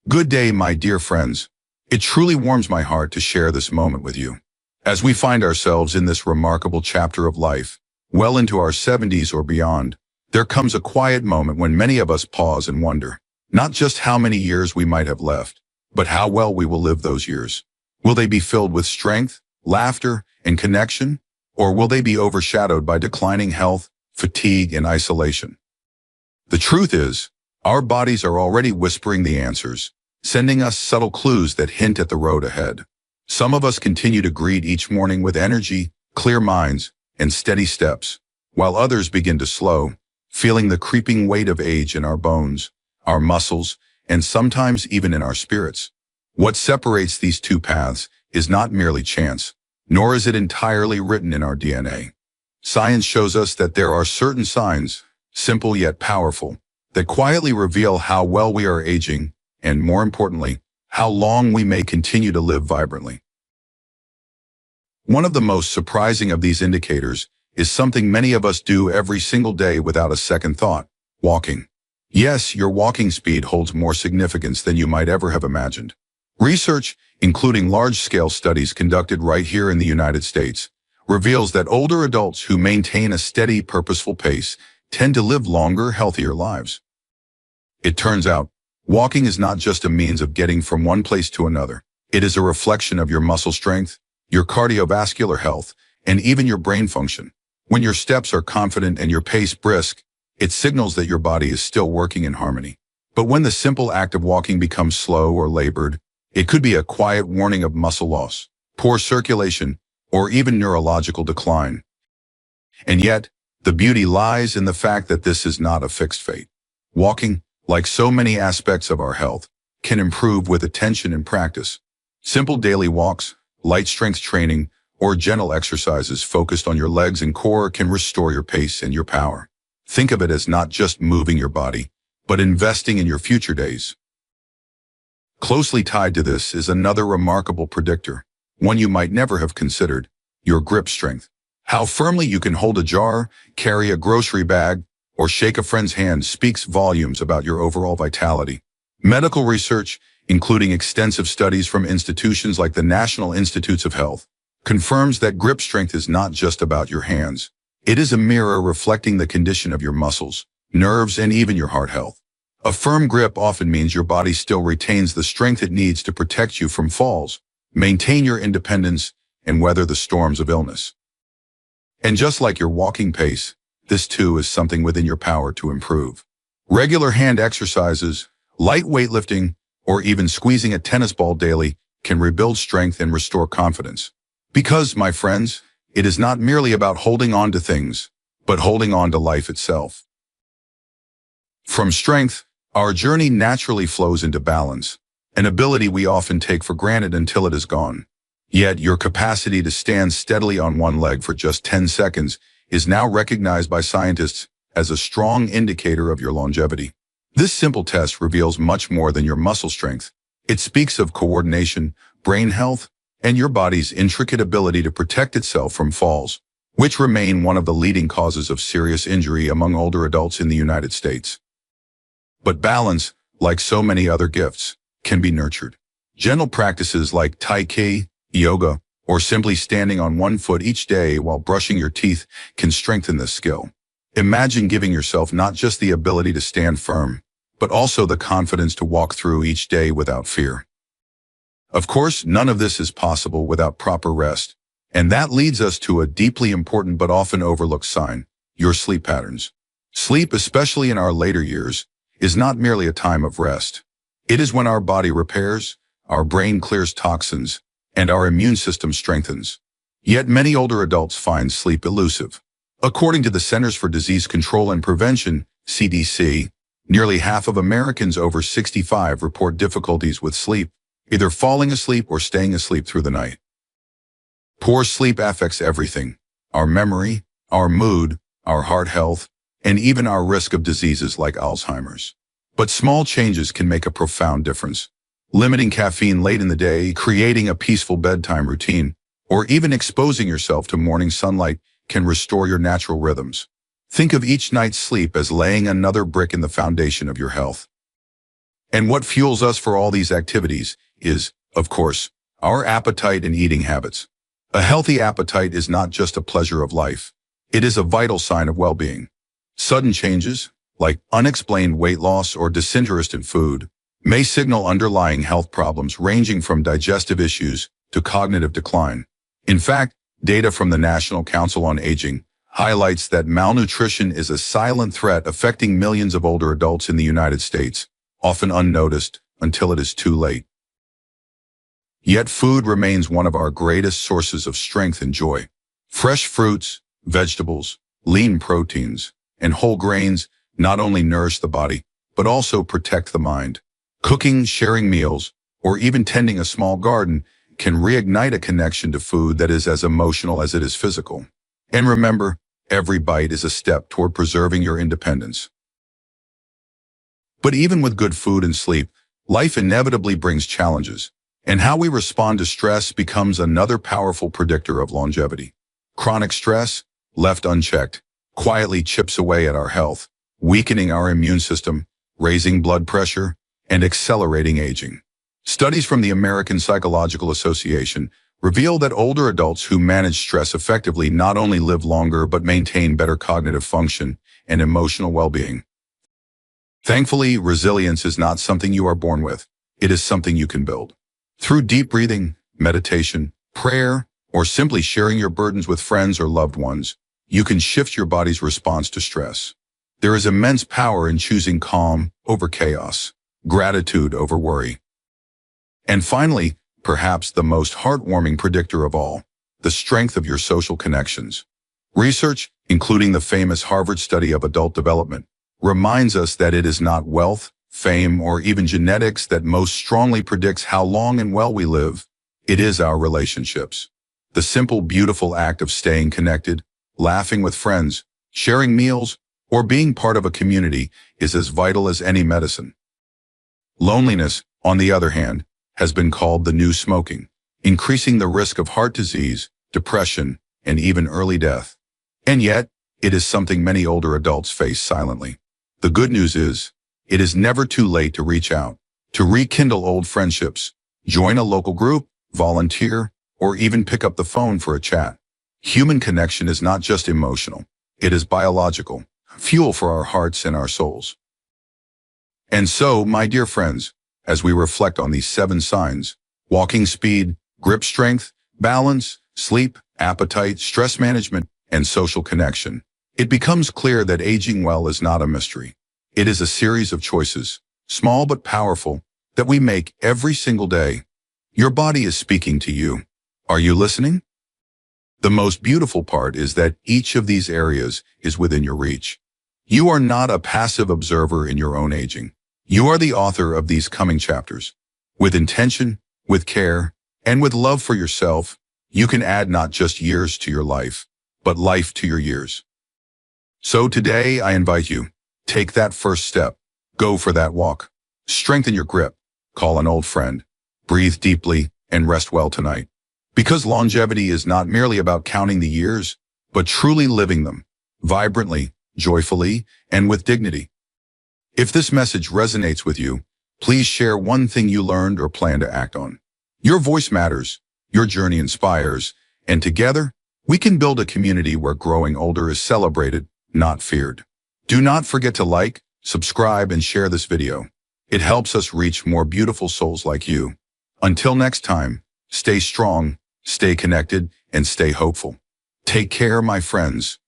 Good day, my dear friends. It truly warms my heart to share this moment with you. As we find ourselves in this remarkable chapter of life, well into our 70s or beyond, there comes a quiet moment when many of us pause and wonder, not just how many years we might have left, but how well we will live those years. Will they be filled with strength, laughter, and connection? Or will they be overshadowed by declining health, fatigue, and isolation? The truth is, our bodies are already whispering the answers, sending us subtle clues that hint at the road ahead. Some of us continue to greet each morning with energy, clear minds, and steady steps, while others begin to slow, feeling the creeping weight of age in our bones, our muscles, and sometimes even in our spirits. What separates these two paths is not merely chance, nor is it entirely written in our DNA. Science shows us that there are certain signs, simple yet powerful, that quietly reveal how well we are aging, and more importantly, how long we may continue to live vibrantly. One of the most surprising of these indicators is something many of us do every single day without a second thought: walking. Yes, your walking speed holds more significance than you might ever have imagined. Research, including large-scale studies conducted right here in the United States, reveals that older adults who maintain a steady, purposeful pace tend to live longer, healthier lives. It turns out, walking is not just a means of getting from one place to another. It is a reflection of your muscle strength, your cardiovascular health, and even your brain function. When your steps are confident and your pace brisk, it signals that your body is still working in harmony. But when the simple act of walking becomes slow or labored, it could be a quiet warning of muscle loss, poor circulation, or even neurological decline. And yet, the beauty lies in the fact that this is not a fixed fate. Walking, like so many aspects of our health, can improve with attention and practice. Simple daily walks, light strength training, or gentle exercises focused on your legs and core can restore your pace and your power. Think of it as not just moving your body, but investing in your future days. Closely tied to this is another remarkable predictor, one you might never have considered: your grip strength. How firmly you can hold a jar, carry a grocery bag, or shake a friend's hand speaks volumes about your overall vitality. Medical research, including extensive studies from institutions like the National Institutes of Health, confirms that grip strength is not just about your hands. It is a mirror reflecting the condition of your muscles, nerves, and even your heart health. A firm grip often means your body still retains the strength it needs to protect you from falls, maintain your independence, and weather the storms of illness. And just like your walking pace, this too is something within your power to improve. Regular hand exercises, light weightlifting, or even squeezing a tennis ball daily can rebuild strength and restore confidence. Because, my friends, it is not merely about holding on to things, but holding on to life itself. From strength, our journey naturally flows into balance, an ability we often take for granted until it is gone. Yet your capacity to stand steadily on one leg for just 10 seconds is now recognized by scientists as a strong indicator of your longevity. This simple test reveals much more than your muscle strength. It speaks of coordination, brain health, and your body's intricate ability to protect itself from falls, which remain one of the leading causes of serious injury among older adults in the United States. But balance, like so many other gifts, can be nurtured. Gentle practices like Tai Chi, yoga, or simply standing on one foot each day while brushing your teeth can strengthen this skill. Imagine giving yourself not just the ability to stand firm, but also the confidence to walk through each day without fear. Of course, none of this is possible without proper rest, and that leads us to a deeply important but often overlooked sign: your sleep patterns. Sleep, especially in our later years, is not merely a time of rest. It is when our body repairs, our brain clears toxins, and our immune system strengthens. Yet many older adults find sleep elusive. According to the Centers for Disease Control and Prevention, CDC, nearly half of Americans over 65 report difficulties with sleep, either falling asleep or staying asleep through the night. Poor sleep affects everything: our memory, our mood, our heart health, and even our risk of diseases like Alzheimer's. But small changes can make a profound difference. Limiting caffeine late in the day, creating a peaceful bedtime routine, or even exposing yourself to morning sunlight can restore your natural rhythms. Think of each night's sleep as laying another brick in the foundation of your health. And what fuels us for all these activities is, of course, our appetite and eating habits. A healthy appetite is not just a pleasure of life. It is a vital sign of well-being. Sudden changes, like unexplained weight loss or disinterest in food, may signal underlying health problems ranging from digestive issues to cognitive decline. In fact, data from the National Council on Aging highlights that malnutrition is a silent threat affecting millions of older adults in the United States, often unnoticed until it is too late. Yet food remains one of our greatest sources of strength and joy. Fresh fruits, vegetables, lean proteins, and whole grains not only nourish the body, but also protect the mind. Cooking, sharing meals, or even tending a small garden can reignite a connection to food that is as emotional as it is physical. And remember, every bite is a step toward preserving your independence. But even with good food and sleep, life inevitably brings challenges, and how we respond to stress becomes another powerful predictor of longevity. Chronic stress, left unchecked, quietly chips away at our health, weakening our immune system, raising blood pressure, and accelerating aging. Studies from the American Psychological Association reveal that older adults who manage stress effectively not only live longer but maintain better cognitive function and emotional well-being. Thankfully, resilience is not something you are born with. It is something you can build. Through deep breathing, meditation, prayer, or simply sharing your burdens with friends or loved ones, you can shift your body's response to stress. There is immense power in choosing calm over chaos, gratitude over worry. And finally, perhaps the most heartwarming predictor of all, the strength of your social connections. Research, including the famous Harvard study of adult development, reminds us that it is not wealth, fame, or even genetics that most strongly predicts how long and well we live. It is our relationships. The simple, beautiful act of staying connected, laughing with friends, sharing meals, or being part of a community is as vital as any medicine. Loneliness, on the other hand, has been called the new smoking, increasing the risk of heart disease, depression, and even early death. And yet, it is something many older adults face silently. The good news is, it is never too late to reach out, to rekindle old friendships, join a local group, volunteer, or even pick up the phone for a chat. Human connection is not just emotional, it is biological, fuel for our hearts and our souls. And so, my dear friends, as we reflect on these 7 signs, walking speed, grip strength, balance, sleep, appetite, stress management, and social connection, it becomes clear that aging well is not a mystery. It is a series of choices, small but powerful, that we make every single day. Your body is speaking to you. Are you listening? The most beautiful part is that each of these areas is within your reach. You are not a passive observer in your own aging. You are the author of these coming chapters. With intention, with care, and with love for yourself, you can add not just years to your life, but life to your years. So today, I invite you, take that first step. Go for that walk. Strengthen your grip. Call an old friend. Breathe deeply and rest well tonight. Because longevity is not merely about counting the years, but truly living them, vibrantly, joyfully, and with dignity. If this message resonates with you, please share one thing you learned or plan to act on. Your voice matters, your journey inspires, and together, we can build a community where growing older is celebrated, not feared. Do not forget to like, subscribe, and share this video. It helps us reach more beautiful souls like you. Until next time, stay strong, stay connected, and stay hopeful. Take care, my friends.